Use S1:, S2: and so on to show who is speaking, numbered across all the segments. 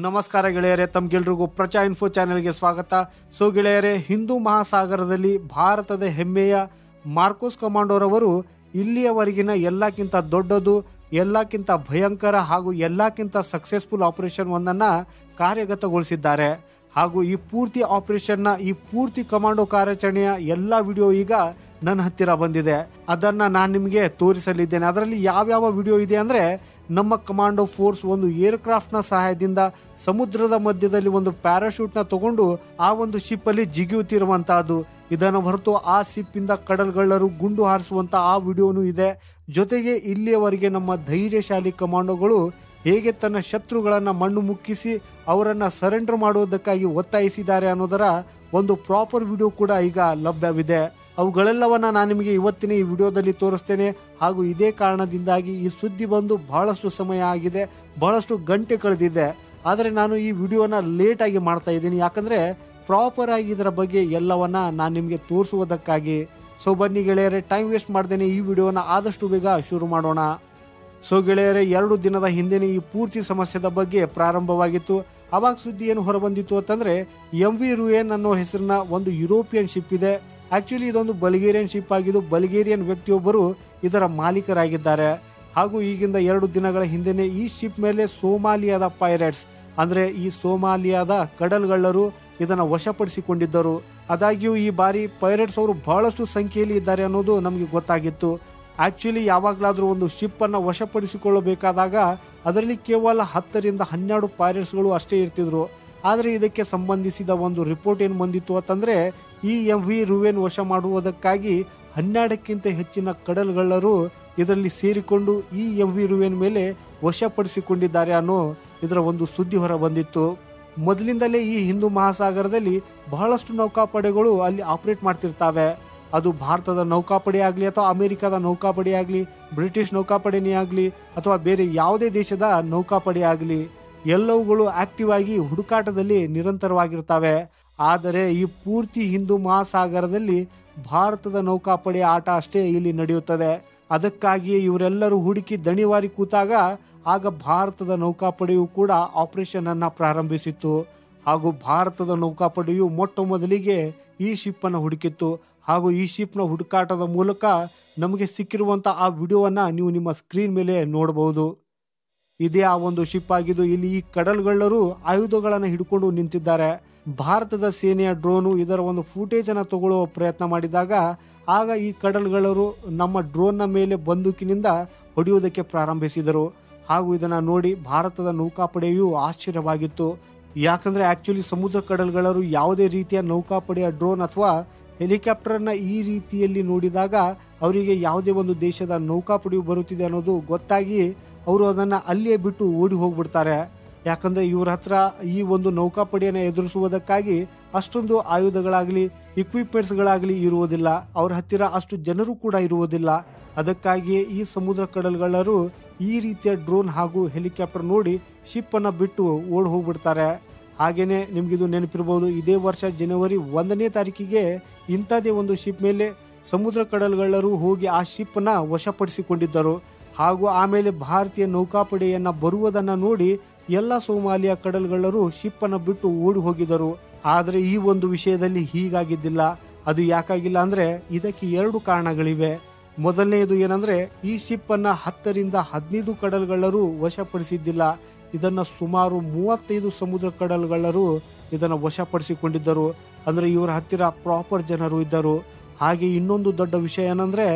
S1: ನಮಸ್ಕಾರ ಗೆಳೆಯರೇ, ತಮ್ಗೆಲ್ರಿಗೂ ಪ್ರಚಾ ಇನ್ಫೋ ಚಾನೆಲ್ಗೆ ಸ್ವಾಗತ. ಸೊ ಗೆಳೆಯರೇ, ಹಿಂದೂ ಮಹಾಸಾಗರದಲ್ಲಿ ಭಾರತದ ಹೆಮ್ಮೆಯ ಮಾರ್ಕೋಸ್ ಕಮಾಂಡೋರವರು ಇಲ್ಲಿಯವರೆಗಿನ ಎಲ್ಲಕ್ಕಿಂತ ದೊಡ್ಡದು, ಎಲ್ಲಕ್ಕಿಂತ ಭಯಂಕರ ಹಾಗೂ ಎಲ್ಲಕ್ಕಿಂತ ಸಕ್ಸಸ್ಫುಲ್ ಆಪರೇಷನ್ ಒಂದನ್ನು ಕಾರ್ಯಗತಗೊಳಿಸಿದ್ದಾರೆ. ಹಾಗೂ ಈ ಪೂರ್ತಿ ಆಪರೇಷನ್ನ, ಈ ಪೂರ್ತಿ ಕಮಾಂಡೋ ಕಾರ್ಯಾಚರಣೆಯ ಎಲ್ಲ ವಿಡಿಯೋ ಈಗ ನನ್ನ ಹತ್ತಿರ ಬಂದಿದೆ. ಅದನ್ನು ನಾನು ನಿಮಗೆ ತೋರಿಸಲಿದ್ದೇನೆ. ಅದರಲ್ಲಿ ಯಾವ್ಯಾವ ವಿಡಿಯೋ ಇದೆ ಅಂದರೆ, ನಮ್ಮ ಕಮಾಂಡೋ ಫೋರ್ಸ್ ಒಂದು ಏರ್ಕ್ರಾಫ್ಟ್ನ ಸಹಾಯದಿಂದ ಸಮುದ್ರದ ಮಧ್ಯದಲ್ಲಿ ಒಂದು ಪ್ಯಾರಾಶೂಟ್ನ ತಗೊಂಡು ಆ ಒಂದು ಶಿಪ್ಪಲ್ಲಿ ಜಿಗಿಯುತ್ತಿರುವಂತಹದ್ದು. ಇದನ್ನು ಹೊರತು ಆ ಶಿಪ್ಪಿಂದ ಕಡಲ್ಗಳ್ಳರು ಗುಂಡು ಹಾರಿಸುವಂಥ ಆ ವಿಡಿಯೋನೂ ಇದೆ. ಜೊತೆಗೆ ಇಲ್ಲಿಯವರೆಗೆ ನಮ್ಮ ಧೈರ್ಯಶಾಲಿ ಕಮಾಂಡೋಗಳು ಹೇಗೆ ತನ್ನ ಶತ್ರುಗಳನ್ನು ಮಣ್ಣು ಮುಕ್ಕಿಸಿ ಅವರನ್ನು ಸರೆಂಡರ್ ಮಾಡುವುದಕ್ಕಾಗಿ ಒತ್ತಾಯಿಸಿದ್ದಾರೆ ಅನ್ನೋದರ ಒಂದು ಪ್ರಾಪರ್ ವಿಡಿಯೋ ಕೂಡ ಈಗ ಲಭ್ಯವಿದೆ. ಅವುಗಳೆಲ್ಲವನ್ನು ನಾನು ನಿಮಗೆ ಇವತ್ತಿನ ಈ ವಿಡಿಯೋದಲ್ಲಿ ತೋರಿಸ್ತೇನೆ. ಹಾಗೂ ಇದೇ ಕಾರಣದಿಂದಾಗಿ ಈ ಸುದ್ದಿ ಬಂದು ಬಹಳಷ್ಟು ಸಮಯ ಆಗಿದೆ, ಬಹಳಷ್ಟು ಗಂಟೆ ಕಳೆದಿದೆ. ಆದರೆ ನಾನು ಈ ವಿಡಿಯೋನ ಲೇಟಾಗಿ ಮಾಡ್ತಾ ಇದ್ದೀನಿ, ಯಾಕಂದರೆ ಪ್ರಾಪರ್ ಆಗಿ ಇದರ ಬಗ್ಗೆ ಎಲ್ಲವನ್ನ ನಾನು ನಿಮಗೆ ತೋರಿಸುವುದಕ್ಕಾಗಿ. ಸೊ ಬನ್ನಿ ಗೆಳೆಯರೇ, ಟೈಮ್ ವೇಸ್ಟ್ ಮಾಡ್ದೇನೆ ಈ ವಿಡಿಯೋನ ಆದಷ್ಟು ಬೇಗ ಶುರು ಮಾಡೋಣ. ಸೊ ಗೆಳೆಯರೇ, 2 ದಿನದ ಹಿಂದೆನೇ ಈ ಪೂರ್ತಿ ಸಮಸ್ಯೆದ ಬಗ್ಗೆ ಪ್ರಾರಂಭವಾಗಿತ್ತು. ಅವಾಗ ಸುದ್ದಿ ಏನು ಹೊರಬಂದಿತ್ತು ಅಂತಂದರೆ, MV ರೂಯನ್ ಅನ್ನೋ ಹೆಸರಿನ ಒಂದು ಯುರೋಪಿಯನ್ ಶಿಪ್ ಇದೆ. ಆ್ಯಕ್ಚುಲಿ ಇದೊಂದು ಬಲ್ಗೇರಿಯನ್ ಶಿಪ್ ಆಗಿದ್ದು, ಬಲ್ಗೇರಿಯನ್ ವ್ಯಕ್ತಿಯೊಬ್ಬರು ಇದರ ಮಾಲೀಕರಾಗಿದ್ದಾರೆ. ಹಾಗೂ ಈಗಿಂದ 2 ದಿನಗಳ ಹಿಂದೆನೇ ಈ ಶಿಪ್ ಮೇಲೆ ಸೋಮಾಲಿಯಾದ ಪೈರೇಟ್ಸ್, ಅಂದರೆ ಈ ಸೋಮಾಲಿಯಾದ ಕಡಲ್ಗಳ್ಳರು ಇದನ್ನು ವಶಪಡಿಸಿಕೊಂಡಿದ್ದರು. ಆದಾಗ್ಯೂ ಈ ಬಾರಿ ಪೈರೇಟ್ಸ್ ಅವರು ಬಹಳಷ್ಟು ಸಂಖ್ಯೆಯಲ್ಲಿ ಇದ್ದಾರೆ ಅನ್ನೋದು ನಮಗೆ ಗೊತ್ತಾಗಿತ್ತು. ಆ್ಯಕ್ಚುಲಿ ಯಾವಾಗಲಾದರೂ ಒಂದು ಶಿಪ್ಪನ್ನು ವಶಪಡಿಸಿಕೊಳ್ಳಬೇಕಾದಾಗ ಅದರಲ್ಲಿ ಕೇವಲ 10 ರಿಂದ 12 ಪೈರೇಟ್ಸ್ಗಳು ಅಷ್ಟೇ ಇರ್ತಿದ್ರು. ಆದರೆ ಇದಕ್ಕೆ ಸಂಬಂಧಿಸಿದ ಒಂದು ರಿಪೋರ್ಟ್ ಏನು ಬಂದಿತ್ತು ಅಂತಂದರೆ, ಈ MV ರೂಯನ್ ವಶ ಮಾಡುವುದಕ್ಕಾಗಿ 12ಕ್ಕಿಂತ ಹೆಚ್ಚಿನ ಕಡಲ್ಗಳ್ಳರು ಇದರಲ್ಲಿ ಸೇರಿಕೊಂಡು ಈ MV ರೂಯನ್ ಮೇಲೆ ವಶಪಡಿಸಿಕೊಂಡಿದ್ದಾರೆ ಅನ್ನೋ ಇದರ ಒಂದು ಸುದ್ದಿ ಹೊರ ಬಂದಿತ್ತು. ಮೊದಲಿಂದಲೇ ಈ ಹಿಂದೂ ಮಹಾಸಾಗರದಲ್ಲಿ ಬಹಳಷ್ಟು ನೌಕಾಪಡೆಗಳು ಅಲ್ಲಿ ಆಪರೇಟ್ ಮಾಡ್ತಿರ್ತವೆ. ಅದು ಭಾರತದ ನೌಕಾಪಡೆ ಆಗಲಿ ಅಥವಾ ಅಮೆರಿಕದ ನೌಕಾಪಡೆ ಆಗಲಿ, ಬ್ರಿಟಿಷ್ ನೌಕಾಪಡೆನೇ ಆಗಲಿ ಅಥವಾ ಬೇರೆ ಯಾವುದೇ ದೇಶದ ನೌಕಾಪಡೆ ಆಗಲಿ, ಎಲ್ಲವುಗಳು ಆಕ್ಟಿವ್ ಆಗಿ ಹುಡುಕಾಟದಲ್ಲಿ ನಿರಂತರವಾಗಿರ್ತವೆ. ಆದರೆ ಈ ಪೂರ್ತಿ ಹಿಂದೂ ಮಹಾಸಾಗರದಲ್ಲಿ ಭಾರತದ ನೌಕಾಪಡೆಯ ಆಟ ಅಷ್ಟೇ ಇಲ್ಲಿ ನಡೆಯುತ್ತದೆ. ಅದಕ್ಕಾಗಿಯೇ ಇವರೆಲ್ಲರೂ ಹುಡುಕಿ ದಣಿವಾರಿ ಕೂತಾಗ ಆಗ ಭಾರತದ ನೌಕಾಪಡೆಯು ಕೂಡ ಆಪರೇಷನ್ ಅನ್ನು ಪ್ರಾರಂಭಿಸಿತ್ತು. ಹಾಗೂ ಭಾರತದ ನೌಕಾಪಡೆಯು ಮೊಟ್ಟ ಮೊದಲಿಗೆ ಈ ಶಿಪ್ಪನ್ನು ಹುಡುಕಿತ್ತು. ಹಾಗೂ ಈ ಶಿಪ್ನ ಹುಡುಕಾಟದ ಮೂಲಕ ನಮಗೆ ಸಿಕ್ಕಿರುವಂಥ ಆ ವಿಡಿಯೋವನ್ನು ನೀವು ನಿಮ್ಮ ಸ್ಕ್ರೀನ್ ಮೇಲೆ ನೋಡಬಹುದು. ಇದೇ ಆ ಒಂದು ಶಿಪ್ ಆಗಿದ್ದು, ಇಲ್ಲಿ ಈ ಕಡಲ್ಗಳ್ಳರು ಆಯುಧಗಳನ್ನು ಹಿಡ್ಕೊಂಡು ನಿಂತಿದ್ದಾರೆ. ಭಾರತದ ಸೇನೆಯ ಡ್ರೋನು ಇದರ ಒಂದು ಫುಟೇಜನ್ನು ತಗೊಳ್ಳುವ ಪ್ರಯತ್ನ ಮಾಡಿದಾಗ ಆಗ ಈ ಕಡಲ್ಗಳ್ಳರು ನಮ್ಮ ಡ್ರೋನ್ನ ಮೇಲೆ ಬಂದೂಕಿನಿಂದ ಹೊಡೆಯುವುದಕ್ಕೆ ಪ್ರಾರಂಭಿಸಿದರು. ಹಾಗೂ ಇದನ್ನು ನೋಡಿ ಭಾರತದ ನೌಕಾಪಡೆಯು ಆಶ್ಚರ್ಯವಾಗಿತ್ತು. ಯಾಕಂದರೆ ಆ್ಯಕ್ಚುಲಿ ಸಮುದ್ರ ಕಡಲ್ಗಳ್ಳರು ಯಾವುದೇ ರೀತಿಯ ನೌಕಾಪಡೆಯ ಡ್ರೋನ್ ಅಥವಾ ಹೆಲಿಕಾಪ್ಟರ್ನ ಈ ರೀತಿಯಲ್ಲಿ ನೋಡಿದಾಗ ಅವರಿಗೆ ಯಾವುದೇ ಒಂದು ದೇಶದ ನೌಕಾಪಡೆಯು ಬರುತ್ತಿದೆ ಅನ್ನೋದು ಗೊತ್ತಾಗಿ ಅವರು ಅದನ್ನು ಅಲ್ಲಿಯೇ ಬಿಟ್ಟು ಓಡಿ ಹೋಗ್ಬಿಡ್ತಾರೆ. ಯಾಕಂದರೆ ಇವರ ಹತ್ರ ಈ ಒಂದು ನೌಕಾಪಡೆಯನ್ನು ಎದುರಿಸುವುದಕ್ಕಾಗಿ ಅಷ್ಟೊಂದು ಆಯುಧಗಳಾಗಲಿ ಇಕ್ವಿಪ್ಮೆಂಟ್ಸ್ಗಳಾಗಲಿ ಇರುವುದಿಲ್ಲ. ಅವರ ಹತ್ತಿರ ಅಷ್ಟು ಜನರು ಕೂಡ ಇರುವುದಿಲ್ಲ. ಅದಕ್ಕಾಗಿಯೇ ಈ ಸಮುದ್ರ ಕಡಲ್ಗಳ್ಳರು ಈ ರೀತಿಯ ಡ್ರೋನ್ ಹಾಗೂ ಹೆಲಿಕಾಪ್ಟರ್ ನೋಡಿ ಶಿಪ್ಪನ್ನು ಬಿಟ್ಟು ಓಡಿ ಹೋಗ್ಬಿಡ್ತಾರೆ. ಹಾಗೆಯೇ ನಿಮಗಿದು ನೆನಪಿರ್ಬೋದು, ಇದೇ ವರ್ಷ ಜನವರಿ 1ನೇ ತಾರೀಕಿಗೆ ಇಂಥದೇ ಒಂದು ಶಿಪ್ ಮೇಲೆ ಸಮುದ್ರ ಕಡಲ್ಗಳ್ಳರು ಹೋಗಿ ಆ ಶಿಪ್ಪನ್ನು ವಶಪಡಿಸಿಕೊಂಡಿದ್ದರು. ಹಾಗೂ ಆಮೇಲೆ ಭಾರತೀಯ ನೌಕಾಪಡೆಯನ್ನು ಬರುವುದನ್ನು ನೋಡಿ ಎಲ್ಲ ಸೋಮಾಲಿಯಾ ಕಡಲ್ಗಳ್ಳರು ಶಿಪ್ಪನ್ನು ಬಿಟ್ಟು ಓಡಿ ಹೋಗಿದ್ದರು. ಆದರೆ ಈ ಒಂದು ವಿಷಯದಲ್ಲಿ ಹೀಗಾಗಿದ್ದಿಲ್ಲ. ಅದು ಯಾಕಾಗಿಲ್ಲ ಅಂದರೆ ಇದಕ್ಕೆ 2 ಕಾರಣಗಳಿವೆ. ಮೊದಲನೆಯದು ಏನಂದರೆ, ಈ ಶಿಪ್ಪನ್ನು 10 ರಿಂದ 15 ಕಡಲ್ಗಳ್ಳರು ವಶಪಡಿಸಿದ್ದಿಲ್ಲ. ಇದನ್ನು ಸುಮಾರು 35 ಸಮುದ್ರ ಕಡಲ್ಗಳ್ಳರು ಇದನ್ನು ವಶಪಡಿಸಿಕೊಂಡಿದ್ದರು. ಅಂದರೆ ಇವರ ಹತ್ತಿರ ಪ್ರಾಪರ್ ಜನರು ಇದ್ದರು. ಹಾಗೆ ಇನ್ನೊಂದು ದೊಡ್ಡ ವಿಷಯ ಏನಂದರೆ,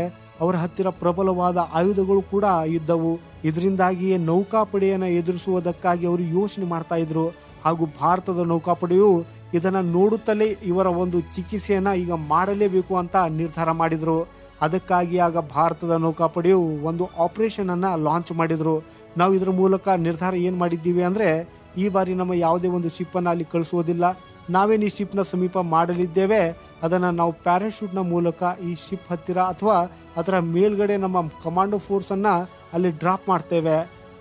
S1: ಅವರ ಹತ್ತಿರ ಪ್ರಬಲವಾದ ಆಯುಧಗಳು ಕೂಡ ಇದ್ದವು. ಇದರಿಂದಾಗಿಯೇ ನೌಕಾಪಡೆಯನ್ನು ಎದುರಿಸುವುದಕ್ಕಾಗಿ ಅವರು ಯೋಚನೆ ಮಾಡ್ತಾ ಇದ್ರು. ಹಾಗೂ ಭಾರತದ ನೌಕಾಪಡೆಯು ಇದನ್ನು ನೋಡುತ್ತಲೇ ಇವರ ಒಂದು ಚಿಕಿತ್ಸೆಯನ್ನು ಈಗ ಮಾಡಲೇಬೇಕು ಅಂತ ನಿರ್ಧಾರ ಮಾಡಿದರು. ಅದಕ್ಕಾಗಿ ಆಗ ಭಾರತದ ನೌಕಾಪಡೆಯು ಒಂದು ಆಪರೇಷನನ್ನು ಲಾಂಚ್ ಮಾಡಿದರು. ನಾವು ಇದರ ಮೂಲಕ ನಿರ್ಧಾರ ಏನು ಮಾಡಿದ್ದೀವಿ ಅಂದರೆ, ಈ ಬಾರಿ ನಮ್ಮ ಯಾವುದೇ ಒಂದು ಶಿಪ್ಪನ್ನು ಅಲ್ಲಿ ಕಳಿಸೋದಿಲ್ಲ, ನಾವೇನು ಈ ಶಿಪ್ನ ಸಮೀಪ ಮಾಡಲಿದ್ದೇವೆ ಅದನ್ನು ನಾವು ಪ್ಯಾರಾಶೂಟ್ನ ಮೂಲಕ ಈ ಶಿಪ್ ಹತ್ತಿರ ಅಥವಾ ಅದರ ಮೇಲ್ಗಡೆ ನಮ್ಮ ಕಮಾಂಡೋ ಫೋರ್ಸನ್ನು ಅಲ್ಲಿ ಡ್ರಾಪ್ ಮಾಡ್ತೇವೆ.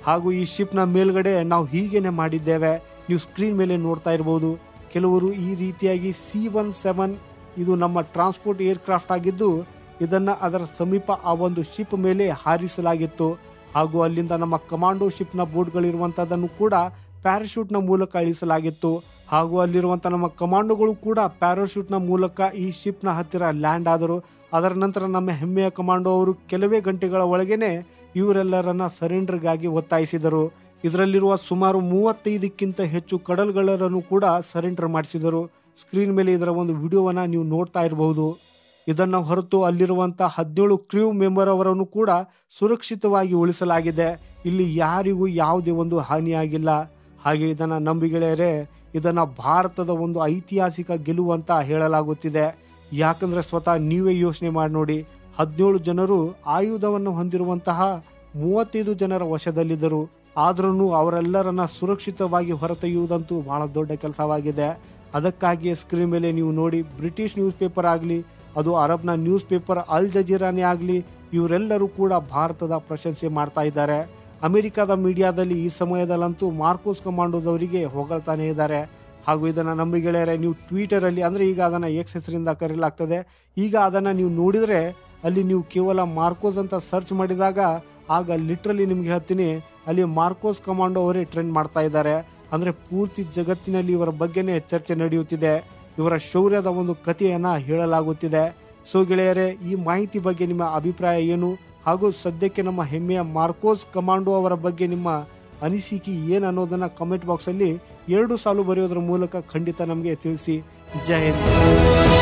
S1: ಹಾಗೂ ಈ ಶಿಪ್ನ ಮೇಲ್ಗಡೆ ನಾವು ಹೀಗೇನೆ ಮಾಡಿದ್ದೇವೆ. ನೀವು ಸ್ಕ್ರೀನ್ ಮೇಲೆ ನೋಡ್ತಾ ಇರ್ಬೋದು. ಕೆಲವರು ಈ ರೀತಿಯಾಗಿ C-17 ಇದು ನಮ್ಮ ಟ್ರಾನ್ಸ್ಪೋರ್ಟ್ ಏರ್ಕ್ರಾಫ್ಟ್ ಆಗಿದ್ದು ಇದನ್ನು ಅದರ ಸಮೀಪ ಆ ಒಂದು ಶಿಪ್ ಮೇಲೆ ಹಾರಿಸಲಾಗಿತ್ತು. ಹಾಗೂ ಅಲ್ಲಿಂದ ನಮ್ಮ ಕಮಾಂಡೋ ಶಿಪ್ನ ಬೋಟ್ಗಳಿರುವಂಥದ್ದನ್ನು ಕೂಡ ಪ್ಯಾರಾಶೂಟ್ನ ಮೂಲಕ ಇಳಿಸಲಾಗಿತ್ತು. ಹಾಗೂ ಅಲ್ಲಿರುವಂಥ ನಮ್ಮ ಕಮಾಂಡೋಗಳು ಕೂಡ ಪ್ಯಾರಾಶೂಟ್ನ ಮೂಲಕ ಈ ಶಿಪ್ನ ಹತ್ತಿರ ಲ್ಯಾಂಡ್ ಆದರು. ಅದರ ನಂತರ ನಮ್ಮ ಹೆಮ್ಮೆಯ ಕಮಾಂಡೋ ಅವರು ಕೆಲವೇ ಗಂಟೆಗಳ ಒಳಗೇನೆ ಇವರೆಲ್ಲರನ್ನ ಸರೆಂಡರ್ಗಾಗಿ ಒತ್ತಾಯಿಸಿದರು. ಇದರಲ್ಲಿರುವ ಸುಮಾರು 35ಕ್ಕಿಂತ ಹೆಚ್ಚು ಕಡಲ್ಗಳ್ಳರನ್ನು ಕೂಡ ಸರೆಂಡರ್ ಮಾಡಿಸಿದರು. ಸ್ಕ್ರೀನ್ ಮೇಲೆ ಇದರ ಒಂದು ವಿಡಿಯೋವನ್ನ ನೀವು ನೋಡ್ತಾ ಇರಬಹುದು. ಇದನ್ನು ಹೊರತು ಅಲ್ಲಿರುವಂಥ 17 ಕ್ರೂ ಮೆಂಬರ್ ಅವರನ್ನು ಕೂಡ ಸುರಕ್ಷಿತವಾಗಿ ಉಳಿಸಲಾಗಿದೆ. ಇಲ್ಲಿ ಯಾರಿಗೂ ಯಾವುದೇ ಒಂದು ಹಾನಿಯಾಗಿಲ್ಲ. ಹಾಗೆ ಇದನ್ನು ನಂಬಿ ಗೆಳೆಯರೇ, ಇದನ್ನು ಭಾರತದ ಒಂದು ಐತಿಹಾಸಿಕ ಗೆಲುವು ಅಂತ ಹೇಳಲಾಗುತ್ತಿದೆ. ಯಾಕಂದರೆ ಸ್ವತಃ ನೀವೇ ಯೋಚನೆ ಮಾಡಿ ನೋಡಿ, 17 ಜನರು ಆಯುಧವನ್ನು ಹೊಂದಿರುವಂತಹ 35 ಜನರ ವಶದಲ್ಲಿದ್ದರು. ಆದ್ರೂ ಅವರೆಲ್ಲರನ್ನ ಸುರಕ್ಷಿತವಾಗಿ ಹೊರತೆಯುವುದಂತೂ ಬಹಳ ದೊಡ್ಡ ಕೆಲಸವಾಗಿದೆ. ಅದಕ್ಕಾಗಿಯೇ ಸ್ಕ್ರೀನ್ ಮೇಲೆ ನೀವು ನೋಡಿ, ಬ್ರಿಟಿಷ್ ನ್ಯೂಸ್ ಪೇಪರ್ ಆಗಲಿ, ಅದು ಅರಬ್ನ ನ್ಯೂಸ್ ಪೇಪರ್ ಅಲ್ ಜಜೀರಾನೇ ಆಗಲಿ, ಇವರೆಲ್ಲರೂ ಕೂಡ ಭಾರತದ ಪ್ರಶಂಸೆ ಮಾಡ್ತಾ ಇದ್ದಾರೆ. ಅಮೆರಿಕದ ಮೀಡಿಯಾದಲ್ಲಿ ಈ ಸಮಯದಲ್ಲಂತೂ ಮಾರ್ಕೋಸ್ ಕಮಾಂಡೋದವರಿಗೆ ಹೊಗಳ್ತಾನೆ ಇದ್ದಾರೆ. ಹಾಗೂ ಇದನ್ನು ನಂಬಿ ಗೆಳೆಯರೆ, ನೀವು ಟ್ವಿಟರಲ್ಲಿ, ಅಂದರೆ ಈಗ ಅದನ್ನು ಎಕ್ಸ್ ಹೆಸರಿಂದ ಕರೆಯಲಾಗ್ತದೆ, ಈಗ ಅದನ್ನು ನೀವು ನೋಡಿದರೆ ಅಲ್ಲಿ ನೀವು ಕೇವಲ ಮಾರ್ಕೋಸ್ ಅಂತ ಸರ್ಚ್ ಮಾಡಿದಾಗ ಆಗ ಲಿಟ್ರಲಿ ನಿಮ್ಗೆ ಹೇಳ್ತೀನಿ, ಅಲ್ಲಿ ಮಾರ್ಕೋಸ್ ಕಮಾಂಡೋ ಅವರೇ ಟ್ರೆಂಡ್ ಮಾಡ್ತಾ ಇದ್ದಾರೆ. ಅಂದರೆ ಪೂರ್ತಿ ಜಗತ್ತಿನಲ್ಲಿ ಇವರ ಬಗ್ಗೆನೇ ಚರ್ಚೆ ನಡೆಯುತ್ತಿದೆ. ಇವರ ಶೌರ್ಯದ ಒಂದು ಕಥೆಯನ್ನು ಹೇಳಲಾಗುತ್ತಿದೆ. ಸೊ ಗೆಳೆಯರೇ, ಈ ಮಾಹಿತಿ ಬಗ್ಗೆ ನಿಮ್ಮ ಅಭಿಪ್ರಾಯ ಏನು? ಹಾಗೂ ಸದ್ಯಕ್ಕೆ ನಮ್ಮ ಹೆಮ್ಮೆಯ ಮಾರ್ಕೋಸ್ ಕಮಾಂಡೋ ಅವರ ಬಗ್ಗೆ ನಿಮ್ಮ ಅನಿಸಿಕೆ ಏನು ಅನ್ನೋದನ್ನು ಕಮೆಂಟ್ ಬಾಕ್ಸಲ್ಲಿ 2 ಸಾಲು ಬರೆಯೋದ್ರ ಮೂಲಕ ಖಂಡಿತ ನಮಗೆ ತಿಳಿಸಿ. ಜೈ ಹಿಂದ್.